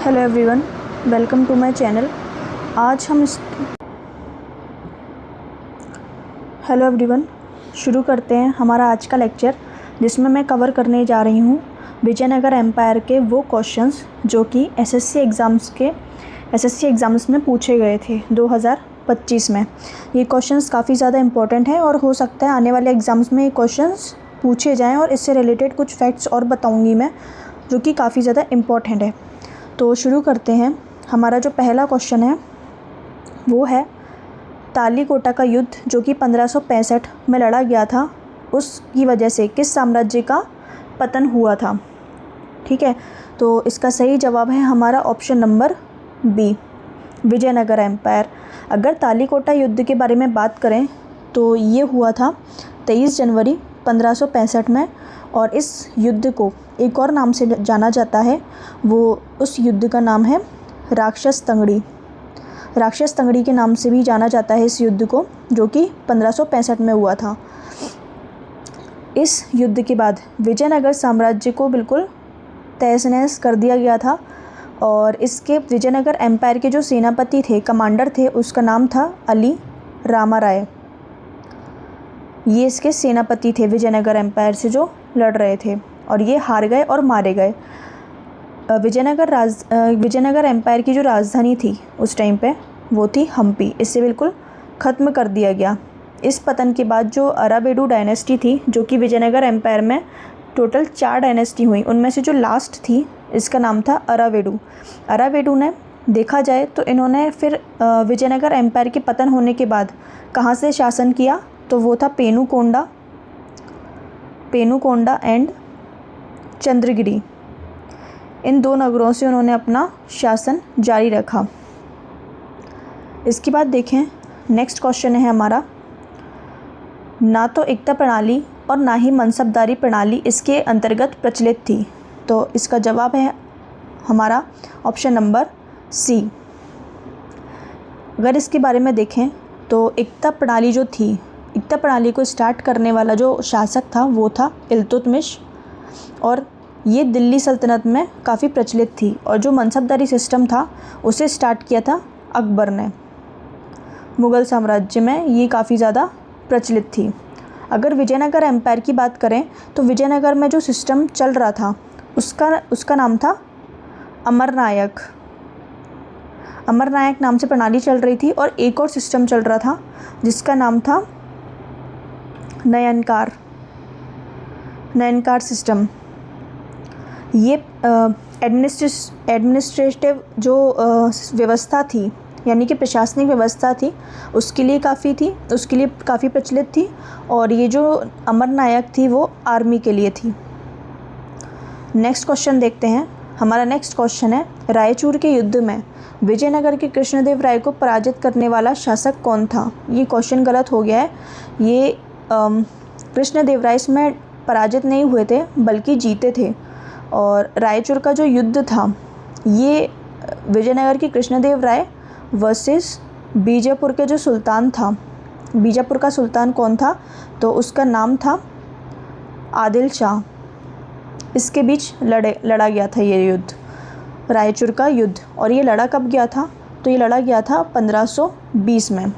Hello everyone, welcome to my channel. आज हम hello everyone, शुरू करते हैं हमारा आज का लेक्चर, जिसमें मैं कवर करने जा रही हूँ विजयनगर एम्पायर के वो क्वेश्चंस जो कि एसएससी एग्ज़ाम्स में पूछे गए थे 2025 में। ये क्वेश्चंस काफ़ी ज़्यादा इम्पोर्टेंट है और हो सकता है आने वाले एग्ज़ाम्स में ये क्वेश्चंस पूछे जाएँ, और इससे रिलेटेड कुछ फैक्ट्स और बताऊँगी मैं जो कि काफ़ी ज़्यादा इम्पोर्टेंट है। तो शुरू करते हैं। हमारा जो पहला क्वेश्चन है वो है तालीकोटा का युद्ध जो कि 1565 में लड़ा गया था, उसकी वजह से किस साम्राज्य का पतन हुआ था। ठीक है, तो इसका सही जवाब है हमारा option number B, Vijayanagar empire. अगर तालीकोटा युद्ध के बारे में बात करें तो ये हुआ था 23 जनवरी 1565 में, और इस युद्ध को एक और नाम से जाना जाता है। वो उस युद्ध का नाम है राक्षस तंगड़ी के नाम से भी जाना जाता है इस युद्ध को, जो कि 1565 में हुआ था। इस युद्ध के बाद विजयनगर साम्राज्य को बिल्कुल तहस-नहस कर दिया गया था, और इसके विजयनगर एम्पायर के जो सेनापति थे, कमांडर थे, उसका नाम था अली रामा राय। ये इसके सेनापति थे विजयनगर एम्पायर से जो लड़ रहे थे, और ये हार गए और मारे गए। विजयनगर एम्पायर की जो राजधानी थी उस टाइम पे वो थी हम्पी। इससे बिल्कुल ख़त्म कर दिया गया। इस पतन के बाद जो अरावेडू डायनेस्टी थी, जो कि विजयनगर एम्पायर में टोटल 4 डायनेस्टी हुई, उनमें से जो लास्ट थी इसका नाम था अरावेडू ने देखा जाए तो इन्होंने फिर विजयनगर एम्पायर के पतन होने के बाद कहाँ से शासन किया, तो वो था पेनुकोंडा एंड चंद्रगिरी। इन 2 नगरों से उन्होंने अपना शासन जारी रखा। इसके बाद देखें, नेक्स्ट क्वेश्चन है हमारा, ना तो एकता प्रणाली और ना ही मनसबदारी प्रणाली इसके अंतर्गत प्रचलित थी। तो इसका जवाब है हमारा ऑप्शन नंबर सी। अगर इसके बारे में देखें तो एकता प्रणाली जो थी, एकता प्रणाली को स्टार्ट करने वाला जो शासक था वो था इल्तुतमिश, और ये दिल्ली सल्तनत में काफ़ी प्रचलित थी। और जो मनसबदारी सिस्टम था उसे स्टार्ट किया था अकबर ने। मुग़ल साम्राज्य में ये काफ़ी ज़्यादा प्रचलित थी। अगर विजयनगर एम्पायर की बात करें तो विजयनगर में जो सिस्टम चल रहा था उसका नाम था अमरनायक नाम से प्रणाली चल रही थी, और एक और सिस्टम चल रहा था जिसका नाम था नयनकार सिस्टम। ये एडमिनिस्ट्रेटिव जो व्यवस्था थी, यानी कि प्रशासनिक व्यवस्था थी, उसके लिए काफ़ी प्रचलित थी। और ये जो अमरनायक थी वो आर्मी के लिए थी। नेक्स्ट क्वेश्चन देखते हैं। हमारा नेक्स्ट क्वेश्चन है, रायचूर के युद्ध में विजयनगर के कृष्णदेव राय को पराजित करने वाला शासक कौन था। ये क्वेश्चन गलत हो गया है। ये कृष्णदेव राय इसमें पराजित नहीं हुए थे बल्कि जीते थे। और रायचूर का जो युद्ध था ये विजयनगर के कृष्णदेव राय वर्सेस बीजापुर के जो सुल्तान था। बीजापुर का सुल्तान कौन था, तो उसका नाम था आदिल शाह। इसके बीच लड़ा गया था ये युद्ध, रायचूर का युद्ध। और ये लड़ा कब गया था, तो ये लड़ा गया था 1520 में।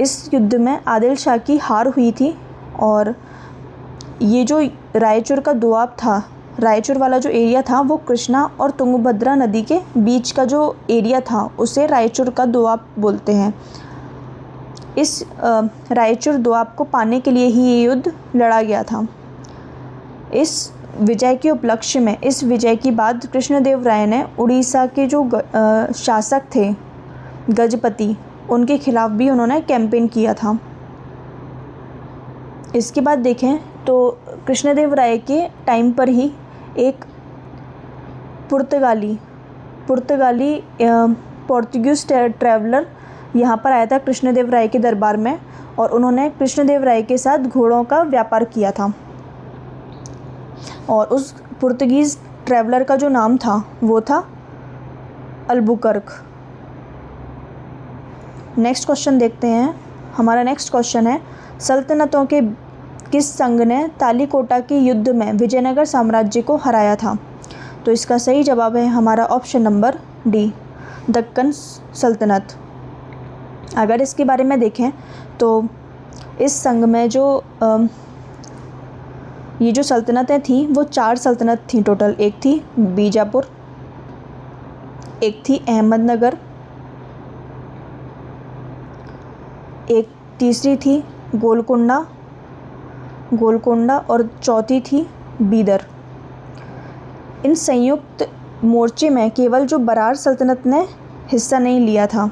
इस युद्ध में आदिल शाह की हार हुई थी, और ये जो रायचूर का दोआब था, रायचूर वाला जो एरिया था वो कृष्णा और तुंगभद्रा नदी के बीच का जो एरिया था उसे रायचूर का दोआब बोलते हैं। इस रायचूर दोआब को पाने के लिए ही ये युद्ध लड़ा गया था। इस विजय के उपलक्ष्य में, इस विजय के बाद कृष्णदेव राय ने उड़ीसा के जो शासक थे गजपति, उनके खिलाफ भी उन्होंने कैंपेन किया था। इसके बाद देखें तो कृष्णदेव राय के टाइम पर ही एक पोर्तुगीज़ ट्रैवलर यहाँ पर आया था कृष्णदेव राय के दरबार में, और उन्होंने कृष्णदेव राय के साथ घोड़ों का व्यापार किया था। और उस पुर्तगीज़ ट्रैवलर का जो नाम था वो था अल्बुकर्क। नेक्स्ट क्वेश्चन देखते हैं। हमारा नेक्स्ट क्वेश्चन है, सल्तनतों के किस संघ ने तालीकोटा के युद्ध में विजयनगर साम्राज्य को हराया था। तो इसका सही जवाब है हमारा ऑप्शन नंबर डी, दक्कन सल्तनत। अगर इसके बारे में देखें तो इस संघ में ये जो सल्तनतें थीं वो 4 सल्तनत थीं टोटल। एक थी बीजापुर, एक थी अहमदनगर, एक तीसरी थी गोलकोंडा और चौथी थी बीदर। इन संयुक्त मोर्चे में केवल जो बरार सल्तनत ने हिस्सा नहीं लिया था।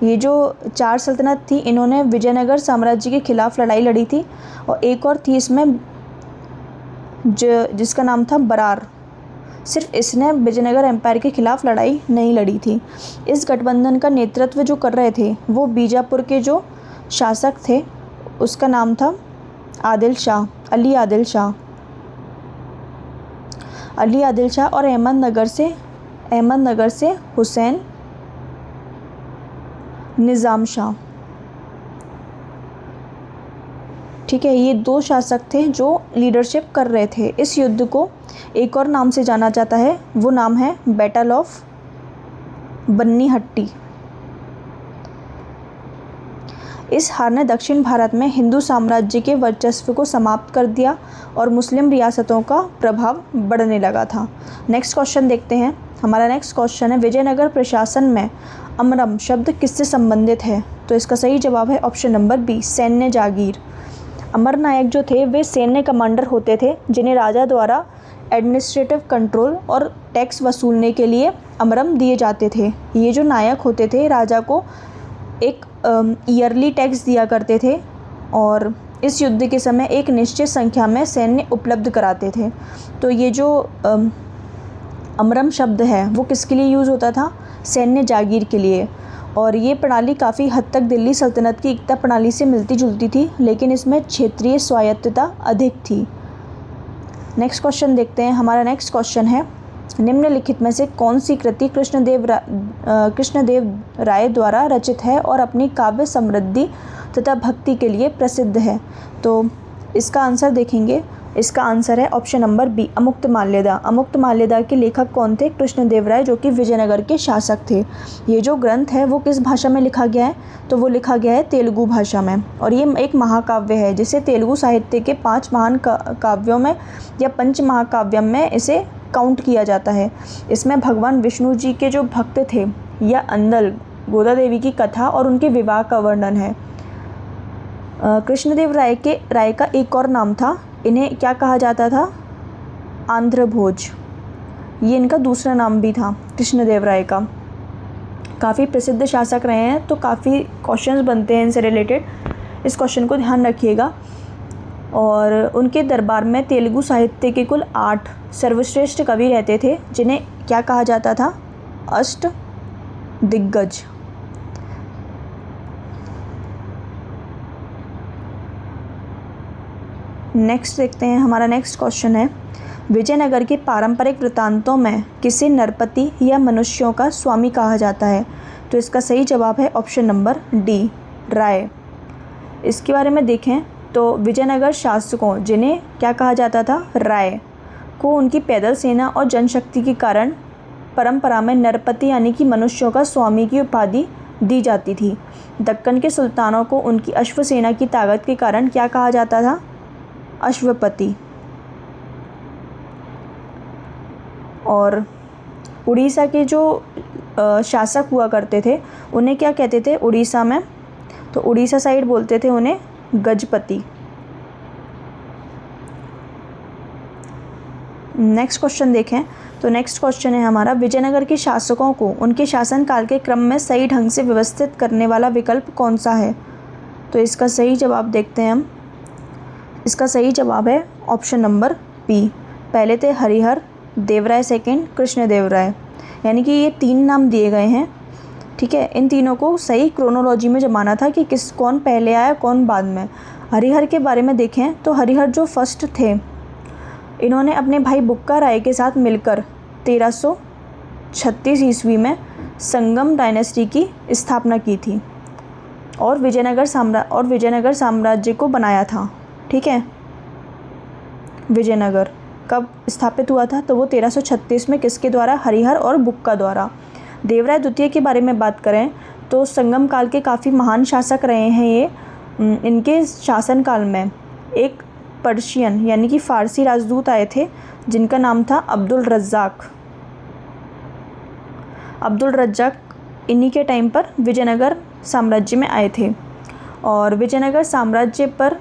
ये जो 4 सल्तनत थी इन्होंने विजयनगर साम्राज्य के खिलाफ लड़ाई लड़ी थी, और एक और थी इसमें जिसका नाम था बरार। सिर्फ इसने विजयनगर एम्पायर के खिलाफ लड़ाई नहीं लड़ी थी। इस गठबंधन का नेतृत्व जो कर रहे थे वो बीजापुर के जो शासक थे उसका नाम था अली आदिल शाह और अहमदनगर से हुसैन निज़ाम शाह। ठीक है, ये 2 शासक थे जो लीडरशिप कर रहे थे। इस युद्ध को एक और नाम से जाना जाता है, वो नाम है बैटल ऑफ बन्नीहट्टी। इस हार ने दक्षिण भारत में हिंदू साम्राज्य के वर्चस्व को समाप्त कर दिया और मुस्लिम रियासतों का प्रभाव बढ़ने लगा था। नेक्स्ट क्वेश्चन देखते हैं। हमारा नेक्स्ट क्वेश्चन है, विजयनगर प्रशासन में अमरम शब्द किससे संबंधित है? तो इसका सही जवाब है ऑप्शन नंबर बी, सैन्य जागीर। अमर नायक जो थे वे सैन्य कमांडर होते थे जिन्हें राजा द्वारा एडमिनिस्ट्रेटिव कंट्रोल और टैक्स वसूलने के लिए अमरम दिए जाते थे। ये जो नायक होते थे राजा को एक ईयरली टैक्स दिया करते थे और इस युद्ध के समय एक निश्चित संख्या में सैन्य उपलब्ध कराते थे। तो ये जो अमरम शब्द है वो किसके लिए यूज़ होता था? सैन्य जागीर के लिए। और ये प्रणाली काफ़ी हद तक दिल्ली सल्तनत की एकता प्रणाली से मिलती जुलती थी, लेकिन इसमें क्षेत्रीय स्वायत्तता अधिक थी। नेक्स्ट क्वेश्चन देखते हैं। हमारा नेक्स्ट क्वेश्चन है, निम्नलिखित में से कौन सी कृति कृष्णदेव राय द्वारा रचित है और अपनी काव्य समृद्धि तथा भक्ति के लिए प्रसिद्ध है? तो इसका आंसर देखेंगे। इसका आंसर है option number B, Amuktamalyada. Amuktamalyada के लेखक कौन थे? कृष्णदेव राय, जो कि विजयनगर के शासक थे। ये जो ग्रंथ है वो किस भाषा में लिखा गया है? तो वो लिखा गया है तेलुगु भाषा में, और ये एक महाकाव्य है जिसे तेलुगु साहित्य के 5 महान काव्यों में या पंच महाकाव्य में इसे काउंट किया जाता है। इसमें भगवान विष्णु जी के जो भक्त थे या अंदल गोदा देवी की कथा और उनके विवाह का वर्णन है। कृष्णदेव राय का एक और नाम था, इन्हें क्या कहा जाता था? आंध्र भोज। ये इनका दूसरा नाम भी था कृष्णदेव राय का। काफ़ी प्रसिद्ध शासक रहे हैं, तो काफ़ी क्वेश्चंस बनते हैं इनसे रिलेटेड, इस क्वेश्चन को ध्यान रखिएगा। और उनके दरबार में तेलुगु साहित्य के कुल 8 सर्वश्रेष्ठ कवि रहते थे जिन्हें क्या कहा जाता था? अष्ट दिग्गज। नेक्स्ट देखते हैं। हमारा नेक्स्ट क्वेश्चन है, विजयनगर के पारंपरिक वृत्तांतों में किसे नरपति या मनुष्यों का स्वामी कहा जाता है? तो इसका सही जवाब है ऑप्शन नंबर डी, राय। इसके बारे में देखें तो विजयनगर शासकों, जिन्हें क्या कहा जाता था? राय, को उनकी पैदल सेना और जनशक्ति के कारण परंपरा में नरपति यानी कि मनुष्यों का स्वामी की उपाधि दी जाती थी। दक्कन के सुल्तानों को उनकी अश्व सेना की ताकत के कारण क्या कहा जाता था? अश्वपति। और उड़ीसा के जो शासक हुआ करते थे उन्हें क्या कहते थे उड़ीसा में? तो उड़ीसा साइड बोलते थे उन्हें गजपति। नेक्स्ट क्वेश्चन देखें तो नेक्स्ट क्वेश्चन है हमारा, विजयनगर के शासकों को उनके शासनकाल के क्रम में सही ढंग से व्यवस्थित करने वाला विकल्प कौन सा है? तो इसका सही जवाब देखते हैं हम। इसका सही जवाब है ऑप्शन नंबर बी, पहले थे हरिहर देवराय सेकंड कृष्णदेव राय, यानी कि ये 3 नाम दिए गए हैं। ठीक है, इन तीनों को सही क्रोनोलॉजी में जमाना था कि कौन पहले आया कौन बाद में। हरिहर के बारे में देखें तो हरिहर जो फर्स्ट थे, इन्होंने अपने भाई बुक्का राय के साथ मिलकर 1336 ईस्वी में संगम डायनेस्टी की स्थापना की थी और विजयनगर साम्राज्य को बनाया था। ठीक है, विजयनगर कब स्थापित हुआ था, तो वो 1336 में किसके द्वारा, हरिहर और बुक्का द्वारा। देवराय द्वितीय के बारे में बात करें तो संगम काल के काफ़ी महान शासक रहे हैं ये। इनके शासनकाल में एक पर्शियन यानी कि फ़ारसी राजदूत आए थे जिनका नाम था अब्दुल रज़्ज़ाक़। अब्दुल रज़्ज़ाक़ इन्हीं के टाइम पर विजयनगर साम्राज्य में आए थे और विजयनगर साम्राज्य पर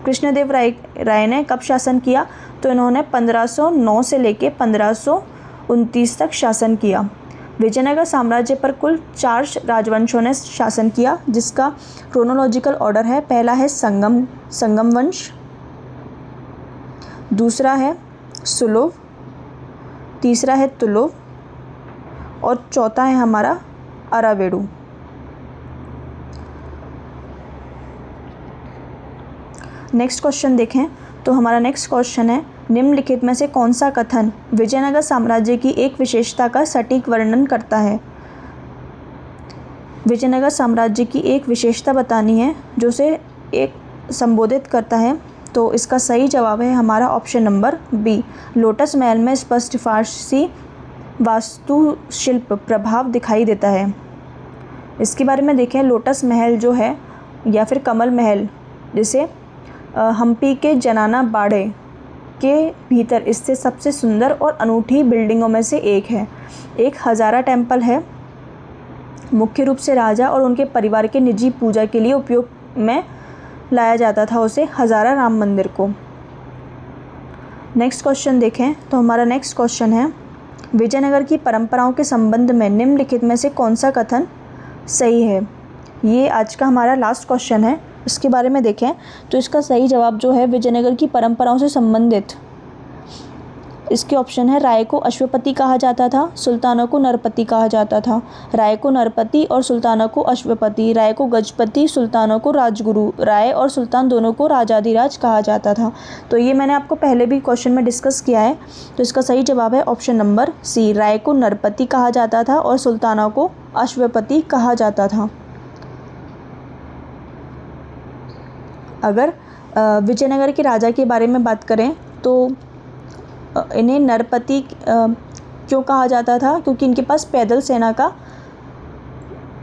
कृष्णदेव राय ने कब शासन किया, तो इन्होंने 1509 से लेके 1529 तक शासन किया। विजयनगर साम्राज्य पर कुल 4 राजवंशों ने शासन किया जिसका क्रोनोलॉजिकल ऑर्डर है, पहला है संगम वंश, दूसरा है सुलुव, तीसरा है तुलुव और चौथा है हमारा अरावेडु। नेक्स्ट क्वेश्चन देखें तो हमारा नेक्स्ट क्वेश्चन है, निम्नलिखित में से कौन सा कथन विजयनगर साम्राज्य की एक विशेषता का सटीक वर्णन करता है। विजयनगर साम्राज्य की एक विशेषता बतानी है जो से एक संबोधित करता है, तो इसका सही जवाब है हमारा ऑप्शन नंबर बी, लोटस महल में स्पष्ट फारसी वास्तुशिल्प प्रभाव दिखाई देता है। इसके बारे में देखें, लोटस महल जो है या फिर कमल महल, जिसे हम्पी के जनाना बाड़े के भीतर स्थित सबसे सुंदर और अनूठी बिल्डिंगों में से एक है। एक हज़ारा टेम्पल है, मुख्य रूप से राजा और उनके परिवार के निजी पूजा के लिए उपयोग में लाया जाता था उसे हज़ारा राम मंदिर को। नेक्स्ट क्वेश्चन देखें तो हमारा नेक्स्ट क्वेश्चन है, विजयनगर की परंपराओं के संबंध में निम्नलिखित में से कौन सा कथन सही है। ये आज का हमारा लास्ट क्वेश्चन है। इसके बारे में देखें तो इसका सही जवाब जो है विजयनगर की परंपराओं से संबंधित, इसके ऑप्शन है, राय को अश्वपति कहा जाता था, सुल्तानों को नरपति कहा जाता था। राय को नरपति और सुल्तानों को अश्वपति, राय को गजपति, सुल्तानों को राजगुरु, राय और सुल्तान दोनों को राजाधिराज कहा जाता था। तो ये मैंने आपको पहले भी क्वेश्चन में डिस्कस किया है, तो इसका सही जवाब है ऑप्शन नंबर सी, राय को नरपति कहा जाता था और सुल्तानों को अश्वपति कहा जाता था। अगर विजयनगर के राजा के बारे में बात करें तो इन्हें नरपति क्यों कहा जाता था, क्योंकि इनके पास पैदल सेना का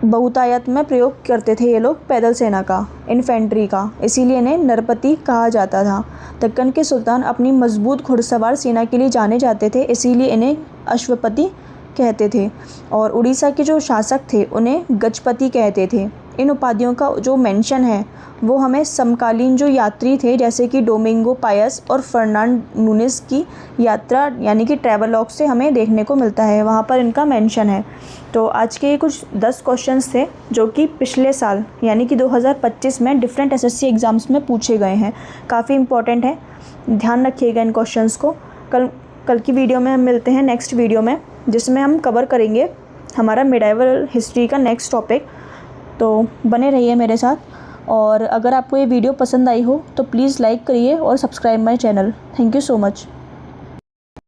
बहुतायत में प्रयोग करते थे ये लोग, पैदल सेना का, इन्फेंट्री का, इसीलिए इन्हें नरपति कहा जाता था। दक्कन के सुल्तान अपनी मजबूत घुड़सवार सेना के लिए जाने जाते थे, इसीलिए इन्हें अश्वपति कहते थे। और उड़ीसा के जो शासक थे उन्हें गजपति कहते थे। इन उपाधियों का जो मेंशन है वो हमें समकालीन जो यात्री थे जैसे कि डोमिंगो पायस और फर्नांड नूनेस की यात्रा यानी कि ट्रैवलॉग से हमें देखने को मिलता है, वहाँ पर इनका मेंशन है। तो आज के कुछ 10 क्वेश्चंस थे जो कि पिछले साल यानी कि 2025 में डिफरेंट एसएससी एग्ज़ाम्स में पूछे गए हैं, काफ़ी इंपॉर्टेंट है, ध्यान रखिएगा इन क्वेश्चंस को। कल की वीडियो में हम मिलते हैं नेक्स्ट वीडियो में, जिसमें हम कवर करेंगे हमारा मिडाइवल हिस्ट्री का नेक्स्ट टॉपिक। तो बने रहिए मेरे साथ, और अगर आपको ये वीडियो पसंद आई हो तो प्लीज़ लाइक करिए और subscribe my channel. Thank you so much.